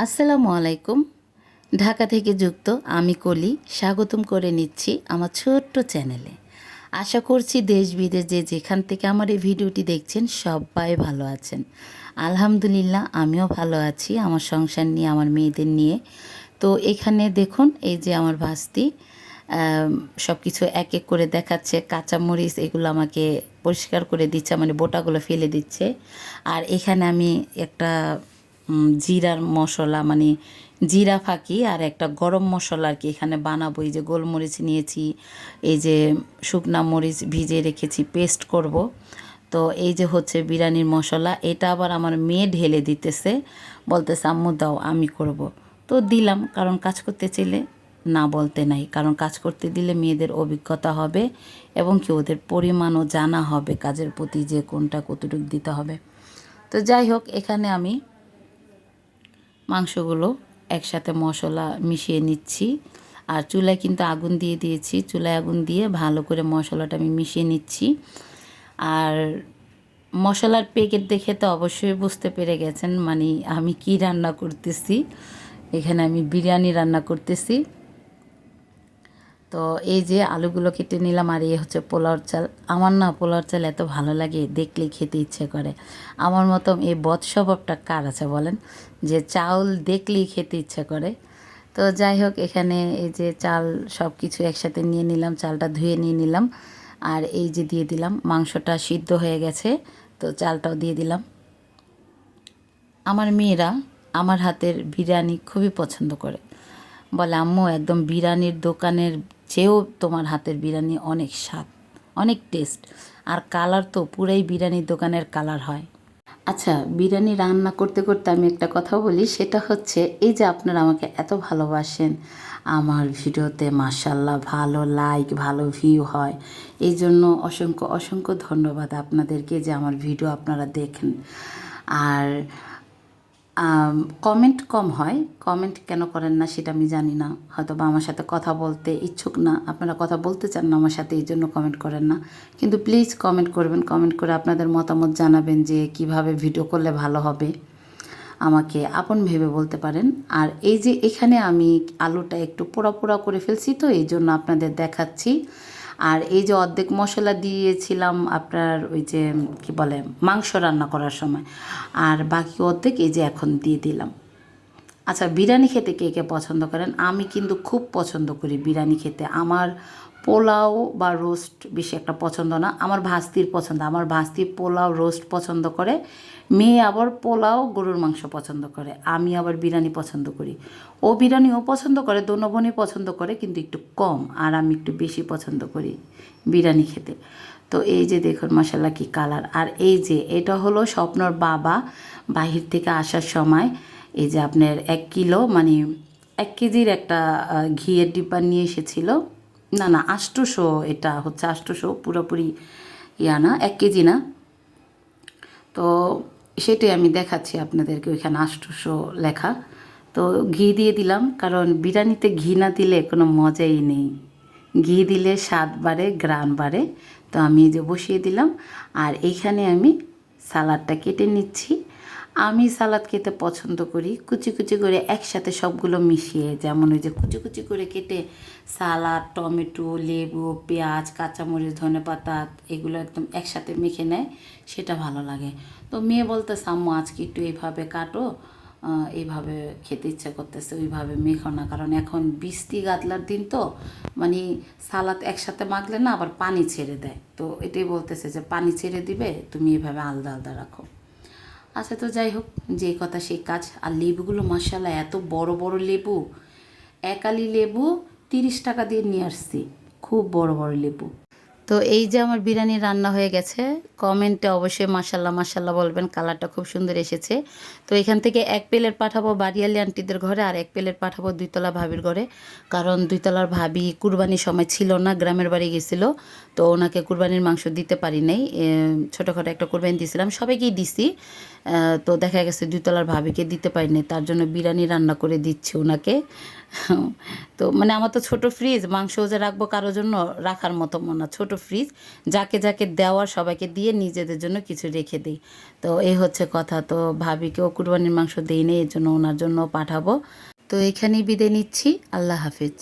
আসসালামু আলাইকুম। ঢাকা থেকে যুক্ত আমি কলি স্বাগতম করে নিচ্ছি আমার ছোট্ট চ্যানেলে। আশা করছি দেশ বিদেশ যে যেখান থেকে আমার এই ভিডিওটি দেখছেন সবাই ভালো আছেন। আলহামদুলিল্লাহ আমিও ভালো আছি আমার সংসার নিয়ে, আমার মেয়েদের নিয়ে। তো এখানে দেখুন এই যে আমার ভাস্তি সব কিছু এক এক করে দেখাচ্ছে। কাঁচামরিচ এগুলো আমাকে পরিষ্কার করে দিচ্ছে, মানে বোটাগুলো ফেলে দিচ্ছে। আর এখানে আমি একটা জিরার মশলা, মানে জিরা ফাঁকি আর একটা গরম মশলা আর কি এখানে বানাবো। এই যে গোলমরিচ নিয়েছি, এই যে শুকনা মরিচ ভিজে রেখেছি, পেস্ট করব। তো এই যে হচ্ছে বিরিয়ানির মশলা, এটা আবার আমার মেয়ে ঢেলে দিতেছে, বলতেছে আম্মু দাও আমি করব। তো দিলাম, কারণ কাজ করতে চাইলে না বলতে নাই, কারণ কাজ করতে দিলে মেয়েদের অভিজ্ঞতা হবে এবং কি ওদের পরিমাণও জানা হবে কাজের প্রতি, যে কোনটা কতটুকু দিতে হবে। তো যাই হোক, এখানে আমি মাংসগুলো একসাথে মশলা মিশিয়ে নিচ্ছি। আর চুলায় কিন্তু আগুন দিয়ে দিয়েছি, চুলায় আগুন দিয়ে ভালো করে মশলাটা আমি মিশিয়ে নিচ্ছি। আর মশলার প্যাকেট দেখে তো অবশ্যই বুঝতে পেরে গেছেন মানে আমি কি রান্না করতেছি। এখানে আমি বিরিয়ানি রান্না করতেছি। তো এই যে আলুগুলো কেটে নিলাম, আর এই হচ্ছে পোলাওর চাল। আমার না পোলাওর চাল এত ভালো লাগে, দেখলেই খেতে ইচ্ছে করে। আমার মতন এই বদ স্বভাবটা কার আছে বলেন, যে চাউল দেখলেই খেতে ইচ্ছে করে। তো যাই হোক, এখানে এই যে চাল সব কিছু একসাথে নিয়ে নিলাম, চালটা ধুয়ে নিয়ে নিলাম। আর এই যে দিয়ে দিলাম, মাংসটা সিদ্ধ হয়ে গেছে, তো চালটাও দিয়ে দিলাম। আমার মেয়েরা আমার হাতের বিরিয়ানি খুবই পছন্দ করে, বলে আম্মু একদম বিরিয়ানির দোকানের চেয়েও তোমার হাতের বিরিয়ানি অনেক স্বাদ, অনেক টেস্ট। আর কালার তো পুরাই বিরিয়ানির দোকানের কালার হয়। আচ্ছা, বিরিয়ানি রান্না করতে করতে আমি একটা কথা বলি, সেটা হচ্ছে এই যে আপনারা আমাকে এত ভালোবাসেন, আমার ভিডিওতে মাশাল্লাহ ভালো লাইক, ভালো ভিউ হয়, এই জন্য অসংখ্য অসংখ্য ধন্যবাদ আপনাদেরকে যে আমার ভিডিও আপনারা দেখেন। আর কমেন্ট কম হয়, কমেন্ট কেন করেন না সেটা আমি জানি না, হয়তো বা আমার সাথে কথা বলতে ইচ্ছুক না, আপনারা কথা বলতে চান না আমার সাথে, এই জন্য কমেন্ট করেন না। কিন্তু প্লিজ কমেন্ট করবেন, কমেন্ট করে আপনাদের মতামত জানাবেন যে কিভাবে ভিডিও করলে ভালো হবে, আমাকে আপন ভেবে বলতে পারেন। আর এই যে এখানে আমি আলুটা একটু পোড়া পোড়া করে ফেলছি, তো এই জন্য আপনাদের দেখাচ্ছি। আর এই যে অর্ধেক মশলা দিয়েছিলাম আপনার ওই যে কি বলে মাংস রান্না করার সময়, আর বাকি অর্ধেক এই যে এখন দিয়ে দিলাম। আচ্ছা, বিরিয়ানি খেতে কে কে পছন্দ করেন? আমি কিন্তু খুব পছন্দ করি বিরিয়ানি খেতে। আমার পোলাও বা রোস্ট বেশি একটা পছন্দ না, আমার ভাস্তির পছন্দ। আমার ভাস্তি পোলাও রোস্ট পছন্দ করে, মেয়ে আবার পোলাও গরুর মাংস পছন্দ করে, আমি আবার বিরিয়ানি পছন্দ করি। ও বিরিয়ানিও পছন্দ করে, দোনো বোনই পছন্দ করে, কিন্তু একটু কম, আর আমি একটু বেশি পছন্দ করি বিরিয়ানি খেতে। তো এই যে দেখুন মশালা কি কালার। আর এই যে এটা হলো স্বপ্নর বাবা বাহির থেকে আসার সময় এই যে আপনার 1 কিলো মানে 1 কেজির একটা ঘিয়ের ডিব্বা নিয়ে এসেছিল। না না, 800, এটা হচ্ছে 800 পুরোপুরি ইয়া না, 1 কেজি না। তো সেটাই আমি দেখাচ্ছি আপনাদেরকে, ওইখানে 800 লেখা। তো ঘি দিয়ে দিলাম, কারণ বিরিয়ানিতে ঘি না দিলে কোনো মজাই নেই, ঘি দিলে স্বাদ বাড়ে, ঘ্রাণ বাড়ে। তো আমি এই যে বসিয়ে দিলাম। আর এইখানে আমি সালাডটা কেটে নিচ্ছি। আমি সালাদ খেতে পছন্দ করি কুচি কুচি করে একসাথে সবগুলো মিশিয়ে, যেমন ওই যে কুচি কুচি করে কেটে সালাদ, টমেটো, লেবু, পেঁয়াজ, কাঁচামরিচ, ধনেপাতা এগুলো একদম একসাথে মেখে নেয়, সেটা ভালো লাগে। তো মেয়ে বলতেছে আম্মু আজকে একটু এইভাবে কাটো, এইভাবে খেতে ইচ্ছা করতেছে, ওইভাবে মেখো না, কারণ এখন বৃষ্টি গাদলার দিন, তো মানে সালাদ একসাথে মাখলে না আবার পানি ছেড়ে দেয়। তো এটাই বলতেছে যে পানি ছেড়ে দিবে, তুমি এইভাবে আলাদা আলাদা রাখো। আচ্ছা, তো যাই হোক, যে কথা সেই কাজ। আর লেবুগুলো মাশাআল্লাহ এত বড় বড় লেবু, একালি লেবু 30 টাকা দিয়ে নিয়ে আসছি, খুব বড় বড় লেবু। তো এই যে আমার বিরিয়ানি রান্না হয়ে গেছে, কমেন্টে অবশ্যই মাশাল্লাহ মাশাল্লাহ বলবেন, কালারটা খুব সুন্দর এসেছে। তো এখান থেকে 1 প্লেট পাঠাবো বাড়িয়ালি আন্টিদের ঘরে, আর 1 প্লেট পাঠাবো দুইতলা ভাবির ঘরে, কারণ দুইতলার ভাবি কুরবানির সময় ছিল না, গ্রামের বাড়ি গেছিলো। তো ওনাকে কুরবানির মাংস দিতে পারি নাই, ছোটোখাটো একটা কুরবানি দিয়েছিলাম, সবাইকেই দিছি। তো দেখা গেছে দুইতলার ভাবিকে দিতে পারি নাই, তার জন্য বিরিয়ানি রান্না করে দিচ্ছি ওনাকে। তো মানে আমার তো ছোটো ফ্রিজ, মাংস যে রাখবো কারোর জন্য রাখার মতো মনে, ছোটো ফ্রিজ, যাকে যাকে দেওয়ার সবাইকে দিয়ে নিজেদের জন্য কিছু রেখে দিই। তো এই হচ্ছে কথা। তো ভাবিকেও কুরবানির মাংস দিই নেই, এর জন্য ওনার জন্য পাঠাবো। তো এখানেই বিদায় নিচ্ছি। আল্লাহ হাফিজ।